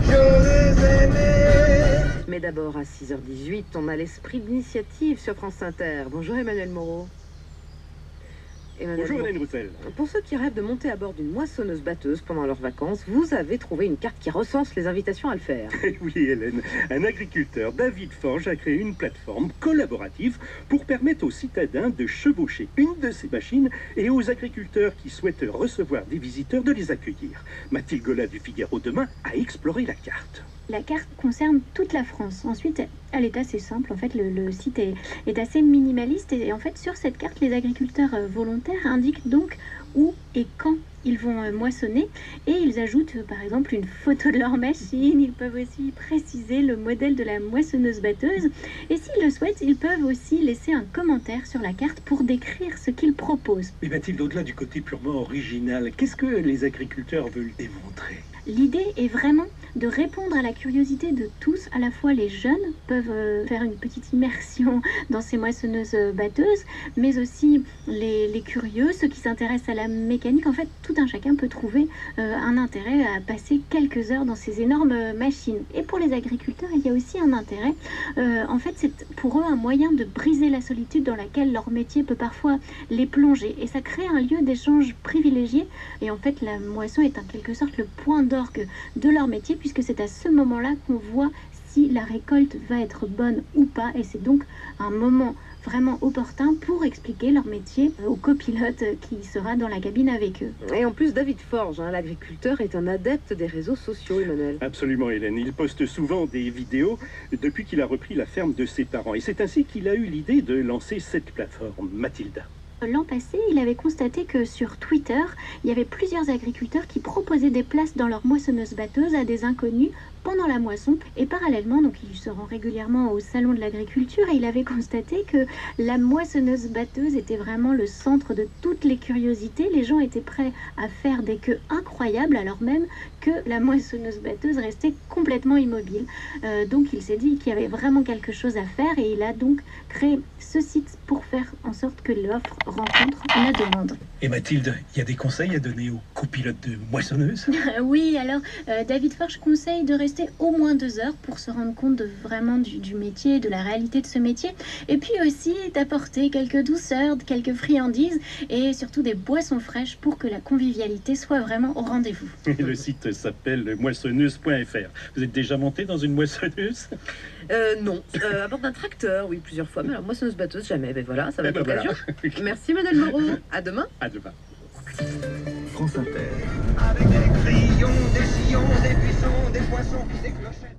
J'aurais aimé. Mais d'abord, à 6h18, on a l'esprit d'initiative sur France Inter. Bonjour Emmanuel Moreau. Bonjour Hélène Roussel. Pour ceux qui rêvent de monter à bord d'une moissonneuse-batteuse pendant leurs vacances, vous avez trouvé une carte qui recense les invitations à le faire. Oui Hélène, un agriculteur, David Forge, a créé une plateforme collaborative pour permettre aux citadins de chevaucher une de ces machines et aux agriculteurs qui souhaitent recevoir des visiteurs de les accueillir. Mathilde Gola du Figaro Demain a exploré la carte. La carte concerne toute la France. Ensuite, elle est assez simple. En fait, le site est assez minimaliste. Et en fait, sur cette carte, les agriculteurs volontaires indiquent donc où et quand ils vont moissonner. Et ils ajoutent, par exemple, une photo de leur machine. Ils peuvent aussi préciser le modèle de la moissonneuse-batteuse. Et s'ils le souhaitent, ils peuvent aussi laisser un commentaire sur la carte pour décrire ce qu'ils proposent. Mais Mathilde, au-delà du côté purement original, qu'est-ce que les agriculteurs veulent démontrer ? L'idée est vraiment de répondre à la curiosité de tous. À la fois les jeunes peuvent faire une petite immersion dans ces moissonneuses batteuses, mais aussi les curieux, ceux qui s'intéressent à la mécanique. En fait, tout un chacun peut trouver un intérêt à passer quelques heures dans ces énormes machines. Et pour les agriculteurs, il y a aussi un intérêt. En fait, c'est pour eux un moyen de briser la solitude dans laquelle leur métier peut parfois les plonger. Et ça crée un lieu d'échange privilégié. Et en fait, la moisson est en quelque sorte le point d'orgue de leur métier, puisque c'est à ce moment-là qu'on voit si la récolte va être bonne ou pas. Et c'est donc un moment vraiment opportun pour expliquer leur métier au copilote qui sera dans la cabine avec eux. Et en plus, David Forge, l'agriculteur, est un adepte des réseaux sociaux, Emmanuel. Absolument Hélène, il poste souvent des vidéos depuis qu'il a repris la ferme de ses parents. Et c'est ainsi qu'il a eu l'idée de lancer cette plateforme. Mathilda. L'an passé, il avait constaté que sur Twitter, il y avait plusieurs agriculteurs qui proposaient des places dans leur moissonneuse-batteuse à des inconnus pendant la moisson. Et parallèlement, donc il se rend régulièrement au salon de l'agriculture et il avait constaté que la moissonneuse-batteuse était vraiment le centre de toutes les curiosités. Les gens étaient prêts à faire des queues incroyables alors même que la moissonneuse-batteuse restait complètement immobile. Donc il s'est dit qu'il y avait vraiment quelque chose à faire et il a donc créé ce site pour faire en sorte que l'offre rencontre la demande. Et Mathilde, il y a des conseils à donner aux copilotes de moissonneuses ? Oui, alors David Forge conseille de rester au moins 2 heures pour se rendre compte vraiment du métier, de la réalité de ce métier. Et puis aussi d'apporter quelques douceurs, quelques friandises et surtout des boissons fraîches pour que la convivialité soit vraiment au rendez-vous. Le site s'appelle moissonneuse.fr. Vous êtes déjà monté dans une moissonneuse ? Non, à bord d'un tracteur, oui, plusieurs fois. Mais alors, moissonneuse-batteuse, jamais. Ben voilà, ça va Eh être ben l'occasion. voilà. Merci, Emmanuel Moreau. À demain. À demain. France Inter. Avec des crayons, des sillons, des buissons, des poissons, des clochettes.